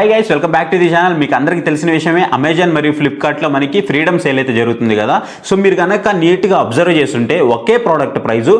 Hi guys, welcome back to the channel. మీకు అందరికీ తెలిసిన విషయమే, అమెజాన్ మరియు ఫ్లిప్కార్ట్లో మనకి ఫ్రీడమ్ సేల్ అయితే జరుగుతుంది కదా. సో మీరు కనుక నీట్గా అబ్జర్వ్ చేస్తుంటే ఒకే ప్రోడక్ట్ ప్రైజు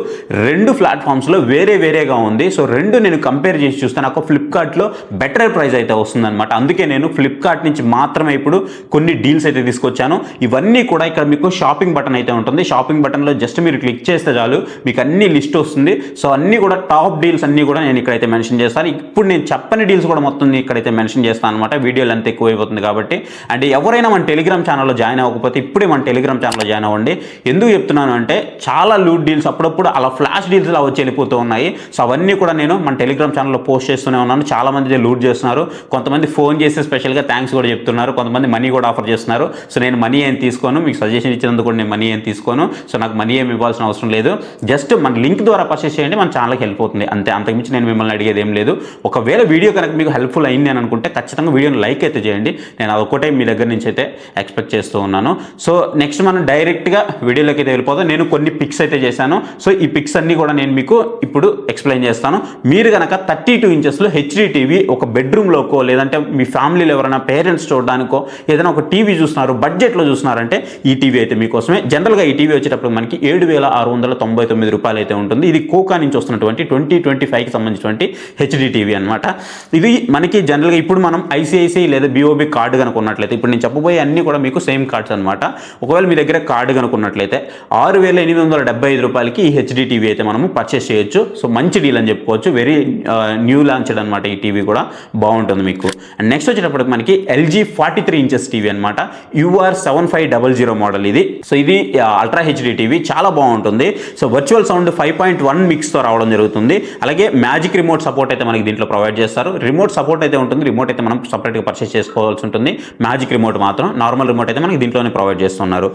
రెండు ప్లాట్ఫామ్స్లో వేరేగా ఉంది. సో రెండు నేను కంపేర్ చేసి చూస్తే నాకు ఫ్లిప్కార్ట్లో బెటర్ ప్రైస్ అయితే వస్తుందన్నమాట. అందుకే నేను ఫ్లిప్కార్ట్ నుంచి మాత్రమే ఇప్పుడు కొన్ని డీల్స్ అయితే తీసుకొచ్చాను. ఇవన్నీ కూడా ఇక్కడ మీకు షాపింగ్ బటన్ అయితే ఉంటుంది. షాపింగ్ బటన్లో జస్ట్ మీరు క్లిక్ చేస్తే చాలు మీకు అన్ని లిస్ట్ వస్తుంది. సో అన్నీ కూడా టాప్ డీల్స్ అన్నీ కూడా నేను ఇక్కడైతే మెన్షన్ చేస్తాను. ఇప్పుడు నేను చెప్పని డీల్స్ కూడా మొత్తం ఇక్కడైతే మెన్షన్ చేస్తాను అనమాట. వీడియోలు అంత ఎక్కువైపోతుంది కాబట్టి. అంటే ఎవరైనా మన టెలిగ్రామ్ ఛానల్లో జాయిన్ అవ్వకపోతే ఇప్పుడే మన టెలిగ్రామ్ ఛానల్లో జాయిన్ అవ్వండి. ఎందుకు చెప్తున్నాను అంటే చాలా లూట్ డీల్స్ అప్పుడప్పుడు అలా ఫ్లాష్ డీల్స్ అలా వచ్చి వెళ్ళిపోతూ ఉన్నాయి. సో అవన్నీ కూడా నేను మన టెలిగ్రామ్ ఛానల్లో పోస్ట్ చేస్తూనే ఉన్నాను. చాలా మంది లూట్ చేస్తున్నారు. కొంతమంది ఫోన్ చేసి స్పెషల్గా థ్యాంక్స్ కూడా చెప్తున్నారు. కొంతమంది మనీ కూడా ఆఫర్ చేస్తున్నారు. సో నేను మనీ ఏం తీసుకోను, మీకు సజెషన్ ఇచ్చినందుకు కూడా నేను మనీ ఏం తీసుకోను. సో నాకు మనీ ఏమి ఇవ్వాల్సిన అవసరం లేదు. జస్ట్ మన లింక్ ద్వారా పర్చేస్ చేయండి, మన ఛానల్కి హెల్ప్ అవుతుంది అంతే. అంతకుమించి నేను మిమ్మల్ని అడిగేది ఏం లేదు. ఒకవేళ వీడియో కనుక మీకు హెల్ప్ఫుల్ అయింది అని అనుకుంటే ఖచ్చితంగా వీడియోని లైక్ అయితే చేయండి. నేను అదొకటే మీ దగ్గర నుంచి అయితే ఎక్స్పెక్ట్ చేస్తూ ఉన్నాను. సో నెక్స్ట్ మనం డైరెక్ట్గా వీడియోలోకి అయితే వెళ్ళిపోతాం. నేను కొన్ని పిక్స్ అయితే చేశాను. సో ఈ పిక్స్ అన్నీ కూడా నేను మీకు ఇప్పుడు ఎక్స్ప్లెయిన్ చేస్తాను. మీరు కనుక 32 ఇంచెస్లో హెచ్డీ టీవీ ఒక బెడ్రూమ్లోకో లేదంటే మీ ఫ్యామిలీలో ఎవరైనా పేరెంట్స్ చూడడానికో ఏదైనా ఒక టీవీ చూస్తున్నారు, బడ్జెట్లో చూస్తున్నారంటే ఈ టీవీ అయితే మీకోసమే. జనరల్గా ఈ టీవీ వచ్చేటప్పుడు మనకి 7,699 రూపాయలు అయితే ఉంటుంది. ఇది కోకా నుంచి వస్తున్నటువంటి 2025కి సంబంధించినటువంటి హెచ్డీ టీవీ అనమాట. ఇది మనకి జనరల్గా ఇప్పుడు మనం ఐసిఐసిఐ లేదా బిఓబి కార్డు కనుకున్నట్లయితే, ఇప్పుడు నేను చెప్పబోయే అన్నీ కూడా మీకు సేమ్ కార్డ్స్ అనమాట. ఒకవేళ మీ దగ్గర కార్డు కనుకున్నట్లయితే 6,875 రూపాయలకి ఈ హెచ్డీ టీవీ అయితే మనము పర్చేస్ చేయొచ్చు. సో మంచి డీల్ అని చెప్పుకోవచ్చు. వెరీ న్యూ లాంచ్డ్ అనమాట. ఈ టీవీ కూడా బాగుంటుంది మీకు. అండ్ నెక్స్ట్ వచ్చేటప్పటికి మనకి ఎల్జీ 43 ఇంచెస్ టీవీ అనమాట. UR7500 మోడల్ ఇది. సో ఇది అల్ట్రా హెచ్డీ టీవీ చాలా బాగుంటుంది. సో వర్చువల్ సౌండ్ 5.1 మిక్స్తో రావడం జరుగుతుంది. అలాగే మ్యాజిక్ రిమోట్ సపోర్ట్ అయితే మనకి దీంట్లో ప్రొవైడ్ చేస్తారు. రిమోట్ సపోర్ట్ అయితే ఉంటుంది. రిమోట్ అయితే మనం సపరేట్గా పర్చేస్ చేసుకోవాల్సి ఉంటుంది. మ్యాజిక్ రిమోట్ మాత్రం, నార్మల్ రిమోట్ అయితే మనకి దీంట్లోనే ప్రొవైడ్ చేస్తున్నారు.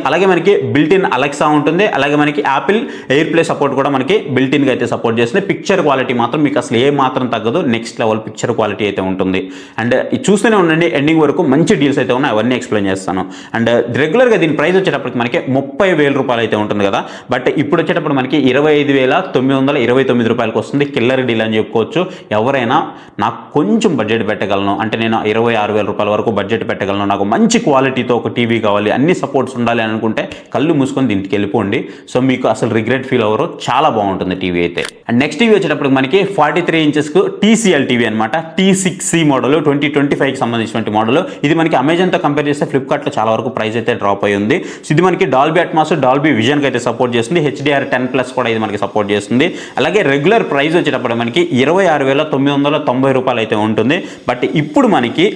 అలాగే మనకి బిల్ట్ ఇన్ అలెక్సా ఉంటుంది. అలాగే మనకి యాపిల్ ఎయిర్ ప్లే సపోర్ట్ కూడా మనకి బిల్ట్ ఇన్గా అయితే సపోర్ట్ చేస్తుంది. పిక్చర్ క్వాలిటీ మాత్రం మీకు అసలు ఏ మాత్రం తగ్గదు. నెక్స్ట్ లెవెల్ పిక్చర్ క్వాలిటీ అయితే ఉంటుంది. అండ్ చూస్తూనే ఉండండి ఎండింగ్ వరకు, మంచి డీల్స్ అయితే ఉన్నాయి. అవన్నీ ఎక్స్ప్లెయిన్ చేస్తాను. అండ్ రెగ్యులర్గా దీని ప్రైస్ వచ్చేటప్పటికి మనకి 30,000 రూపాయలు అయితే ఉంటుంది కదా. బట్ ఇప్పుడు వచ్చేటప్పుడు మనకి 25,929 రూపాయలకు వస్తుంది. కిల్లర్ డీల్ అని చెప్పుకోవచ్చు. ఎవరైనా నాకు కొంచెం బడ్జెట్ పెట్టగలను అంటే, నేను 26,000 రూపాయల వరకు బడ్జెట్ పెట్టగలను, నాకు మంచి క్వాలిటీతో ఒక టీవీ కావాలి, అన్ని సపోర్ట్స్ ఉండాలి అని అనుకుంటే కళ్ళు మూసుకొని దీనికి వెళ్ళిపోండి. సో మీకు అసలు రిగ్రెట్ ఫీల్ అవ్వరు. చాలా బాగుంటుంది టీవీ అయితే. అండ్ నెక్స్ట్ టీవీ వచ్చేటప్పుడు మనకి 43 ఇంచెస్కు TCL టీవీ అనమాట. T6C మోడల్ 2025కి సంబంధించినటువంటి మోడల్. ఇది మనకి అమెజాన్తో కంపేర్ చేస్తే ఫ్లిప్కార్ట్లో చాలా వరకు ప్రైస్ అయితే డ్రాప్ అయ్యి ఉంది. సో ఇది మనకి డాల్బీ అట్మాస్, డాల్బీ విజన్కి అయితే సపోర్ట్ చేస్తుంది. HDR10+ కూడా ఇది మనకి సపోర్ట్ చేస్తుంది. అలాగే రెగ్యులర్ ప్రైస్ వచ్చేటప్పుడు మనకి 26,990 రూపాయలు అయితే ఉంటుంది. బట్ ఇప్పుడు మనకి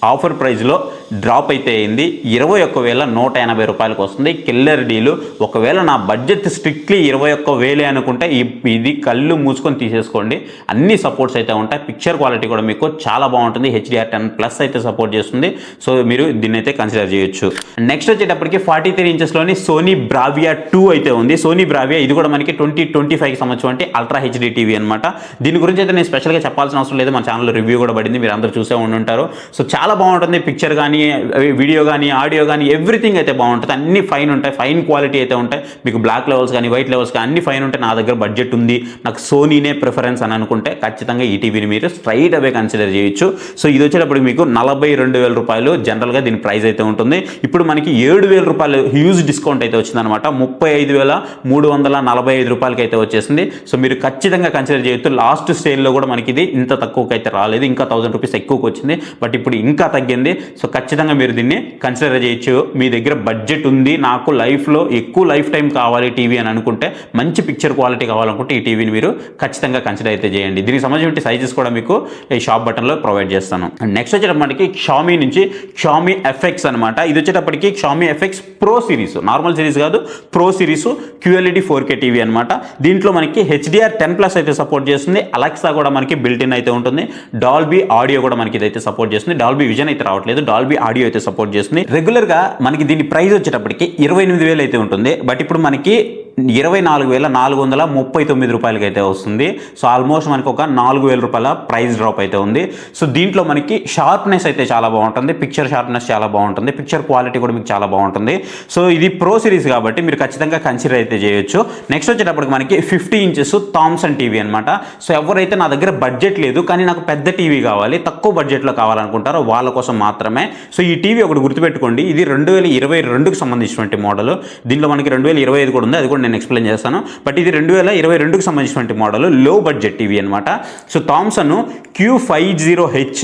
ఆఫర్ ప్రైస్లో డ్రాప్ అయితే అయింది. 21,180 రూపాయలకు వస్తుంది. Killer deal. ఒకవేళ నా బడ్జెట్ స్ట్రిక్ట్లీ 21,000 అనుకుంటే ఇది కళ్ళు మూసుకొని తీసేసుకోండి. అన్ని సపోర్ట్స్ అయితే ఉంటాయి. పిక్చర్ క్వాలిటీ కూడా మీకు చాలా బాగుంటుంది. HDR10+ అయితే సపోర్ట్ చేస్తుంది. సో మీరు దీన్ని అయితే కన్సిడర్ చేయొచ్చు. నెక్స్ట్ వచ్చేటప్పటికి 43 ఇంచెస్లోని సోనీ బ్రావియా 2 అయితే ఉంది. సోనీ బ్రావియా ఇది కూడా మనకి 2025కి సంబంధించినటువంటి అల్ట్రా హెచ్డీ టీవీ అనమాట. దీని గురించి అయితే నేను స్పెషల్గా చెప్పాల్సిన అవసరం లేదు. మన ఛానల్లో రివ్యూ కూడా పడింది, మీరు అందరూ చూసే ఉండుంటారు. సో చాలా బాగుంటుంది. పిక్చర్ కానీ, వీడియో కానీ, ఆడియో కానీ ఎవ్రీథింగ్ అయితే బాగుంటుంది. అన్ని ఫైన్ ఉంటాయి. ఫైన్ క్వాలిటీ అయితే ఉంటాయి. మీకు బ్లాక్ లెవెల్స్ కానీ, వైట్ లెవెల్స్ కానీ అన్ని ఫైన్ ఉంటాయి. నా దగ్గర బడ్జెట్ ఉంది, నాకు సోనీనే ప్రిఫరెన్స్ అని అనుకుంటే ఖచ్చితంగా ఈ టీవీని మీరు స్ట్రైట్ అవే కన్సిడర్ చేయొచ్చు. సో ఇది వచ్చేటప్పుడు మీకు 42,000 రూపాయలు జనరల్గా దీని ప్రైస్ అయితే ఉంటుంది. ఇప్పుడు మనకి 7,000 రూపాయలు హ్యూజ్ డిస్కౌంట్ అయితే వచ్చిందనమాట. 35,345 రూపాయలకి అయితే వచ్చేసింది. సో మీరు ఖచ్చితంగా కన్సిడర్ చేయొచ్చు. లాస్ట్ స్టేజ్లో కూడా మనకి ఇది ఇంత తక్కువకి అయితే రాలేదు. ఇంకా 1,000 రూపీస్ ఎక్కువకి వచ్చింది. బట్ ఇప్పుడు ఇంకా తగ్గింది. సో ఖచ్చితంగా మీరు దీన్ని కన్సిడర్ చేయొచ్చు. మీ దగ్గర బడ్జెట్ ఉంది, నాకు లైఫ్లో ఎక్కువ లైఫ్ టైం కావాలి టీవీ అని అనుకుంటే, మంచి పిక్చర్ క్వాలిటీ కావాలనుకుంటే ఈ టీవీని మీరు ఖచ్చితంగా కన్సిడర్ అయితే చేయండి. దీనికి సంబంధించిన సైజెస్ కూడా మీకు ఈ షాప్ బటన్లో ప్రొవైడ్ చేస్తాను. నెక్స్ట్ వచ్చేటప్పటికి Xiaomi నుంచి Xiaomi FX అనమాట. ఇది వచ్చేటప్పటికి Xiaomi FX Pro సిరీస్, నార్మల్ సిరీస్ కాదు, pro series QLED 4K TV అనమాట. దీంట్లో మనకి HDR10+ అయితే సపోర్ట్ చేస్తుంది. అలెక్సా కూడా మనకి బిల్ట్ ఇన్ అయితే ఉంటుంది. డాల్బీ ఆడియో కూడా మనకి ఇదైతే సపోర్ట్ చేస్తుంది. డాల్బీ విజన్ అయితే రావట్లేదు, డాల్బీ ఆడియో అయితే సపోర్ట్ చేస్తుంది. రెగ్యులర్గా మనకి దీని ప్రైస్ వచ్చేటప్పటికి 28,000 అయితే ఉంటుంది. బట్ ఇప్పుడు మనకి 24,439 రూపాయలకి అయితే వస్తుంది. సో ఆల్మోస్ట్ మనకి ఒక 4,000 రూపాయల ప్రైస్ డ్రాప్ అయితే ఉంది. సో దీంట్లో మనకి షార్ప్నెస్ అయితే చాలా బాగుంటుంది, పిక్చర్ షార్ప్నెస్ చాలా బాగుంటుంది, పిక్చర్ క్వాలిటీ కూడా మీకు చాలా బాగుంటుంది. సో ఇది ప్రో సిరీస్ కాబట్టి మీరు ఖచ్చితంగా కన్సిడర్ అయితే చేయొచ్చు. నెక్స్ట్ వచ్చేటప్పటికి మనకి 50 ఇంచెస్ థామ్సన్ టీవీ అనమాట. సో ఎవరైతే నా దగ్గర బడ్జెట్ లేదు కానీ నాకు పెద్ద టీవీ కావాలి, తక్కువ బడ్జెట్లో కావాలనుకుంటారో వాళ్ళ కోసం మాత్రమే. సో ఈ టీవీ ఒకటి గుర్తుపెట్టుకోండి, ఇది 2022కి సంబంధించినటువంటి మోడల్. దీంట్లో మనకి 2025 కూడా ఉంది, అది కూడా నేను ఎక్స్ప్లెయిన్ చేస్తాను. బట్ ఇది 2022కి సంబంధించినటువంటి మోడల్, లో బడ్జెట్ టీవీ అనమాట. సో థామ్సన్ Q50H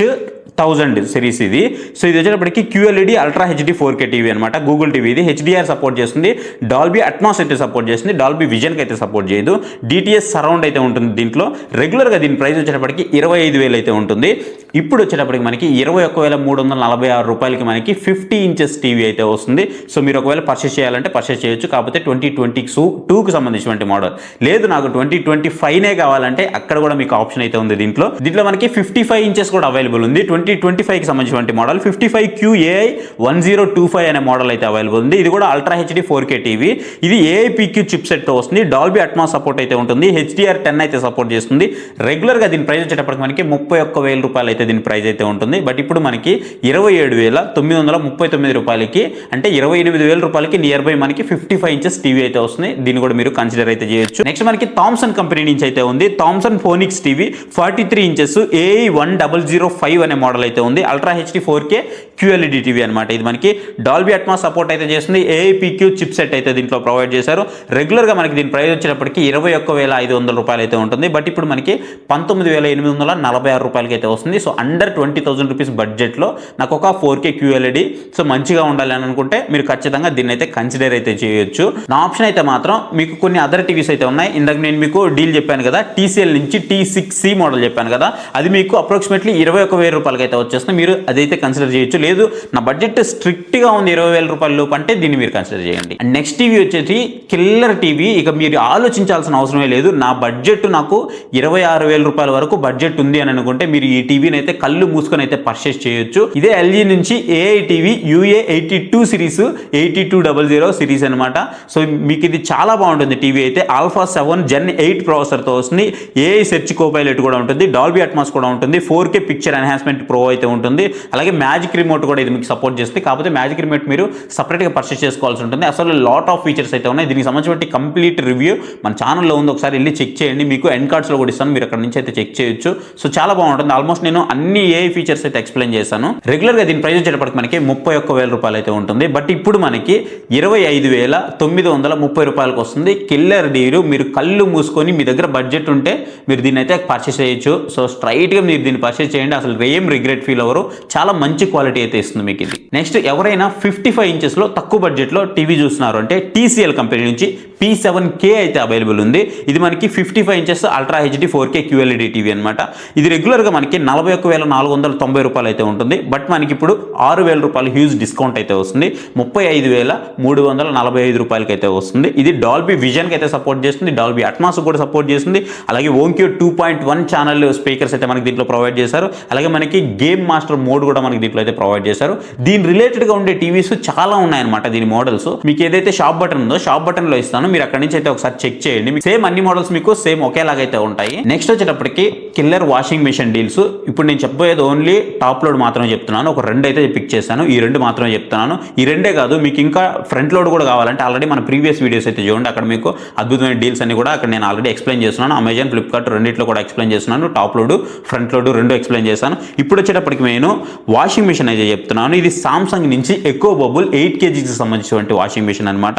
1000 సిరీస్ ఇది. సో ఇది వచ్చేటప్పటికి QLED ultra HD 4K TV అనమాట, గూగుల్ టీవీ. ఇది హెచ్డిఆర్ సపోర్ట్ చేస్తుంది, డాల్బీ అట్మాస్ అయితే సపోర్ట్ చేస్తుంది, డాల్బీ విజన్కి అయితే సపోర్ట్ చేయదు. DTS సరౌండ్ అయితే ఉంటుంది దీంట్లో. రెగ్యులర్గా దీని ప్రైస్ వచ్చేటప్పటికి 25,000 అయితే ఉంటుంది. ఇప్పుడు వచ్చేటప్పటికి మనకి 21,346 రూపాయలకి మనకి 50 ఇంచెస్ టీవీ అయితే వస్తుంది. సో మీరు ఒకవేళ పర్చేస్ చేయాలంటే పర్చేస్ చేయొచ్చు, కాకపోతే 2022కి సంబంధించినటువంటి మోడల్. లేదు నాకు 2025నే కావాలంటే అక్కడ కూడా మీకు ఆప్షన్ అయితే ఉంది. దీంట్లో మనకి 55 ఇంచెస్ కూడా అవైలబుల్ ఉంది. 2025కి సంబంధించినటువంటి మోడల్ 55QAI 1025 అనే మోడల్ అయితే అవైలబుల్ ఉంది. ఇది కూడా అల్ట్రా హెచ్డి 4K టీవీ. ఇది AIPQ చిప్ సెట్తో వస్తుంది, డాల్బీ అట్మాస్ సపోర్ట్ అయితే ఉంటుంది, HDR 10 అయితే సపోర్ట్ చేస్తుంది. రెగ్యులర్గా దీని ప్రైస్ వచ్చేటప్పటికి మనకి 31,000 రూపాయలు అయితే దీని ప్రైస్ అయితే ఉంటుంది. బట్ ఇప్పుడు మనకి 27,939 రూపాయలకి, అంటే 28,000 రూపాయలకి నియర్ బై మనకి 55 ఇంచెస్ టీవీ అయితే వస్తుంది. దీన్ని కూడా మీరు కన్సిడర్ అయితే చేయొచ్చు. నెక్స్ట్ మనకి థామ్సన్ కంపెనీ నుంచి అయితే ఉంది Thomson Phoenix TV 43 inches AI 1005 అనే మోడల్ అయితే ఉంది. Ultra HD 4K QLED TV అనమాట. ఇది మనకి డాల్బీ అట్మాస్ సపోర్ట్ అయితే చేస్తుంది, AIPQ చిప్ సెట్ అయితే దీంట్లో ప్రొవైడ్ చేశారు. రెగ్యులర్గా మనకి దీని ప్రైస్ వచ్చేటప్పటికి 21,500 రూపాయలు అయితే ఉంటుంది. బట్ ఇప్పుడు మనకి 19,846 రూపాయలకి అయితే వస్తుంది. సో అండర్ 20,000 రూపీస్ బడ్జెట్లో నాకు ఒక 4K QLED సో మంచిగా ఉండాలి అని అనుకుంటే మీరు ఖచ్చితంగా దీన్ని అయితే కన్సిడర్ అయితే చేయొచ్చు. నా ఆప్షన్ అయితే మాత్రం మీకు కొన్ని అదర్ టీవీస్ అయితే ఉన్నాయి. ఇందాక నేను మీకు డీల్ చెప్పాను కదా, TCL నుంచి T6C మోడల్ చెప్పాను కదా, అది మీకు అప్రాక్సిమేట్లీ 21,000 రూపాయలకి అయితే వచ్చేస్తుంది. మీరు అదైతే కన్సిడర్ చేయొచ్చు. లేదు నా బడ్జెట్ స్ట్రిక్ట్గా ఉంది 20,000 రూపాయల లోపు అంటే దీన్ని మీరు కన్సిడర్ చేయండి. అండ్ నెక్స్ట్ టీవీ వచ్చేసి కిల్లర్ టీవీ. ఇక మీరు ఆలోచించాల్సిన అవసరమే లేదు. నా బడ్జెట్ నాకు 26,000 రూపాయల వరకు బడ్జెట్ ఉంది అని అనుకుంటే మీరు ఈ టీవీని అయితే కళ్ళు మూసుకొని అయితే పర్చేస్ చేయొచ్చు. ఇదే LG నుంచి AI TV UA82 series 8200 series అనమాట. సో మీకు ఇది చాలా బాగుంటుంది టీవీ అయితే. ఆల్ఫా 7 Gen 8 ప్రాసెసర్తో వస్తుంది, AI సెర్చ్ కోపైలట్ కూడా ఉంటుంది, డాల్బీ అట్మాస్ కూడా ఉంటుంది, 4K పిక్చర్ ఎన్హాన్స్మెంట్ ప్రో అయితే ఉంటుంది. అలాగే మ్యాజిక్ రిమోట్ కూడా ఇది మీకు సపోర్ట్ చేస్తుంది. కాకపోతే మ్యాజిక్ రిమోట్ మీరు సపరేట్గా పర్చేస్ చేసుకోవాల్సి ఉంటుంది. అసలు లాట్ ఆఫ్ ఫీచర్స్ అయితే ఉన్నాయి. దీనికి సంబంధించిన కంప్లీట్ రివ్యూ మన ఛానల్లో ఉంది, ఒకసారి వెళ్ళి చెక్ చేయండి. మీకు ఎండ్ కార్డ్స్లో కూడా ఇస్తాను, మీరు అక్కడ నుంచి అయితే చెక్ చేయొచ్చు. సో చాలా బాగుంటుంది. ఆల్మోస్ట్ నేను అన్ని AI ఫీచర్స్ అయితే ఎక్స్ప్లెయిన్ చేశాను. రెగ్యులర్గా దీని ప్రైస్ వచ్చేటప్పటికి మనకి 31,000 రూపాయలు అయితే ఉంటుంది. బట్ ఇప్పుడు మనకి 25,930 రూపాయలకు వస్తుంది. Killer deal. మీరు కళ్ళు మూసుకొని మీ దగ్గర బడ్జెట్ ఉంటే మీరు దీన్ని అయితే పర్చేస్ చేయొచ్చు. సో స్ట్రైట్గా మీరు దీన్ని పర్చేస్ చేయండి, అసలు ఏం రిగ్రెట్ ఫీల్ అవ్వరు. చాలా మంచి క్వాలిటీ అయితే ఇస్తుంది మీకు ఇది. నెక్స్ట్ ఎవరైనా 55 ఇంచెస్లో తక్కువ బడ్జెట్లో టీవీ చూస్తున్నారు అంటే TCL కంపెనీ నుంచి P7K అయితే అవైలబుల్ ఉంది. ఇది మనకి 55 inches ultra HD 4K QLED TV అనమాట. ఇది రెగ్యులర్గా మనకి 41,490 రూపాయలు అయితే ఉంటుంది. బట్ మనకి ఇప్పుడు 6,000 రూపాయలు హ్యూజ్ డిస్కౌంట్ అయితే వస్తుంది, 35,345 రూపాయలకి అయితే వస్తుంది. ఇది డాల్బీ విజన్కి అయితే సపోర్ట్ చేస్తుంది, డాల్బీ అట్మాస్ కూడా సపోర్ట్ చేస్తుంది. అలాగే ఓంక్యూ 2.1 ఛానల్ స్పీకర్స్ అయితే మనకి దీంట్లో ప్రొవైడ్ చేశారు. అలాగే మనకి గేమ్ మాస్టర్ మోడ్ కూడా మనకి దీంట్లో అయితే ప్రొవైడ్ చేశారు. దీని రిలేటెడ్గా ఉండే టీవీస్ చాలా ఉన్నాయన్నమాట. దీని మోడల్స్ మీకు ఏదైతే షాప్ బటన్ ఉందో షాప్ బటన్లో ఇస్తాను, మీరు అక్కడి నుంచి అయితే ఒకసారి చెక్ చేయండి. సేమ్ అన్ని మోడల్స్ మీకు సేమ్ ఒకేలాగైతే ఉంటాయి. నెక్స్ట్ వచ్చేటప్పటికి కిల్లర్ వాషింగ్ మిషన్ డీల్స్. ఇప్పుడు నేను చెప్పబోయేది ఓన్లీ టాప్ లోడ్ మాత్రమే చెప్తున్నాను. ఒక 2 అయితే పిక్ చేశాను, ఈ 2 మాత్రమే చెప్తున్నాను. ఈ 2 కాదు, మీకు ఇంకా ఫ్రంట్ లోడ్ కూడా కావాలంటే ఆల్రెడీ మన ప్రీవియస్ వీడియోస్ అయితే చూడండి, అక్కడ మీకు అద్భుతమైన డీల్స్ అన్ని కూడా అక్కడ నేను ఆల్రెడీ ఎక్స్ప్లెయిన్ చేస్తున్నాను. అమెజాన్, ఫ్లిప్కార్ట్ రెండిట్లో కూడా ఎక్స్ప్లెయిన్ చేస్తున్నాను. Top load, front load 2 explain చేశాను. ఇప్పుడు వచ్చేటప్పటికి నేను వాషింగ్ మిషన్ అయితే చెప్తున్నాను. ఇది సామ్సంగ్ నుంచి ఎకో బబుల్ 8 kgకి సంబంధించినటువంటి వాషింగ్ మిషన్ అనమాట.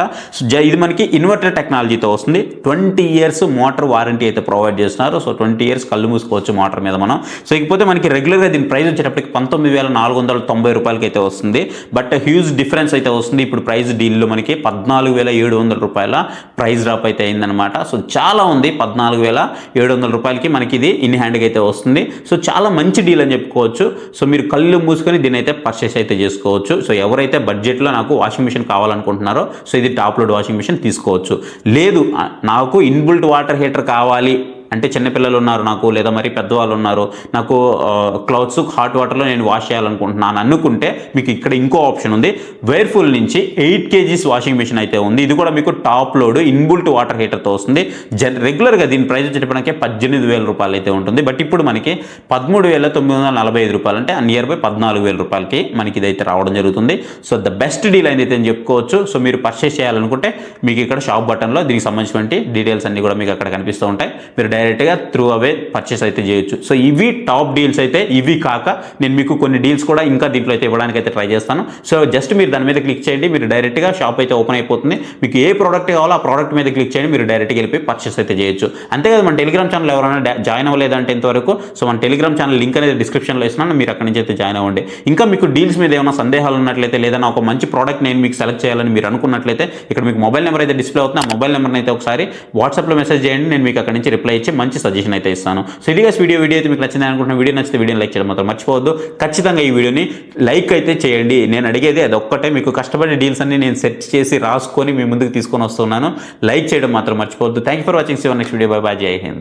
ఇది మనకి ఇన్వర్టర్ టెక్నాలజీతో వస్తుంది. 20 years మోటార్ వారంటీ అయితే ప్రొవైడ్ చేస్తున్నారు. సో 20 years కళ్ళు మూసుకోవచ్చు మోటార్ మీద మనం. సో ఇకపోతే మనకి రెగ్యులర్గా దీని ప్రైస్ వచ్చేటప్పటికి 19,490 రూపాయలకి అయితే వస్తుంది. బట్ హ్యూజ్ డిఫరెన్స్ అయితే వస్తుంది. ఇప్పుడు ప్రైస్ డీల్లో మనకి 14,700 రూపాయల ప్రైస్ డ్రాప్ అయితే అయిందనమాట. సో చాలా ఉంది. 14,700 రూపాయలకి మనకి ఇది ఇన్ హ్యాండ్కి అయితే వస్తుంది. సో చాలా మంచి డీల్ అని చెప్పుకోవచ్చు. సో మీరు కళ్ళు మూసుకొని దీన్ని అయితే పర్చేస్ అయితే చేసుకోవచ్చు. సో ఎవరైతే బడ్జెట్లో నాకు వాషింగ్ మిషన్ కావాలనుకుంటున్నారో సో ఇది టాప్ లోడ్ వాషింగ్ మిషన్ తీసుకోవచ్చు. లేదు నాకు ఇన్బుల్ట్ వాటర్ హీటర్ కావాలి అంటే చిన్నపిల్లలు ఉన్నారు నాకు, లేదా మరి పెద్దవాళ్ళు ఉన్నారు, నాకు క్లాత్స్ హాట్ వాటర్లో నేను వాష్ చేయాలనుకుంటున్నాను అనుకుంటే మీకు ఇక్కడ ఇంకో ఆప్షన్ ఉంది. వేర్ఫుల్ నుంచి 8 kgs వాషింగ్ మిషన్ అయితే ఉంది. ఇది కూడా మీకు టాప్ లోడ్ ఇన్బుల్ట్ వాటర్ హీటర్తో వస్తుంది. రెగ్యులర్గా దీని ప్రైస్ వచ్చేటప్పటికే 18,000 రూపాయలు అయితే ఉంటుంది. బట్ ఇప్పుడు మనకి 13,945 రూపాయలు, అంటే నియర్ బై 14,000 రూపాయలకి మనకి ఇదైతే రావడం జరుగుతుంది. సో ద బెస్ట్ డీల్ అయితే అని చెప్పుకోవచ్చు. సో మీరు పర్చేస్ చేయాలనుకుంటే మీకు ఇక్కడ షాప్ బటన్లో దీనికి సంబంధించినటువంటి డీటెయిల్స్ అన్ని కూడా మీకు అక్కడ కనిపిస్తూ ఉంటాయి. మీరు డైరెక్ట్గా త్రూ అవే పర్చేస్ అయితే చేయొచ్చు. సో ఇవి టాప్ డీల్స్ అయితే. ఇవి కాక నేను మీకు కొన్ని డీల్స్ కూడా ఇంకా దీంట్లో అయితే ఇవ్వడానికి అయితే ట్రై చేస్తాను. సో జస్ట్ మీరు దాని మీద క్లిక్ చేయండి, మీరు డైరెక్ట్గా షాప్ అయితే ఓపెన్ అయిపోతుంది. మీకు ఏ ప్రోడక్ట్ కావాలో ఆ ప్రోడక్ట్ మీద క్లిక్ చేయండి, మీరు డైరెక్ట్గా వెళ్ళిపోయి పర్చేస్ అయితే చేయొచ్చు. అంతేకాదు మన టెలిగ్రామ్ ఛానల్ ఎవరైనా జాయిన్ అవ్వలేదంటే ఇంతవరకు, సో మన టెలిగ్రామ్ ఛానల్ లింక్ అనేది డిస్క్రిప్షన్లో ఇస్తున్నాను, మీరు అక్కడి నుంచి అయితే జాయిన్ అవ్వండి. ఇంకా మీకు డీల్స్ మీద ఏమైనా సందేహాలు ఉన్నట్లయితే, లేదా ఒక మంచి ప్రోడక్ట్ నేను మీకు సెలెక్ట్ చేయాలని మీరు అనుకున్నట్లయితే ఇక్కడ మీకు మొబైల్ నెంబర్ అయితే డిస్ప్లే అవుతుంది. ఆ మొబైల్ నెంబర్ని అయితే ఒకసారి వాట్సాప్లో మెసేజ్ చేయండి, నేను మీకు అక్కడ నుంచి రిప్లై ఇచ్చి మంచి సజెషన్ అయితే ఇస్తాను. సో ఇది వీడియో అయితే మీకు నచ్చింది అనుకుంటున్నాను. వీడియో నచ్చితే వీడియోని లైక్ చేయడం మాత్రం మర్చిపోవద్దు. ఖచ్చితంగా ఈ వీడియోని లైక్ అయితే చేయండి. నేను అడిగేది అది ఒక్కటే, మీకు కష్టపడే డీల్స్ అన్ని నేను సెట్ చేసి రాసుకొని మీ ముందుకు తీసుకొని వస్తున్నాను. లైక్ చేయడం మాత్రం మర్చిపోవద్దు. Thank you for watching. Next video. By by. జై హింద్.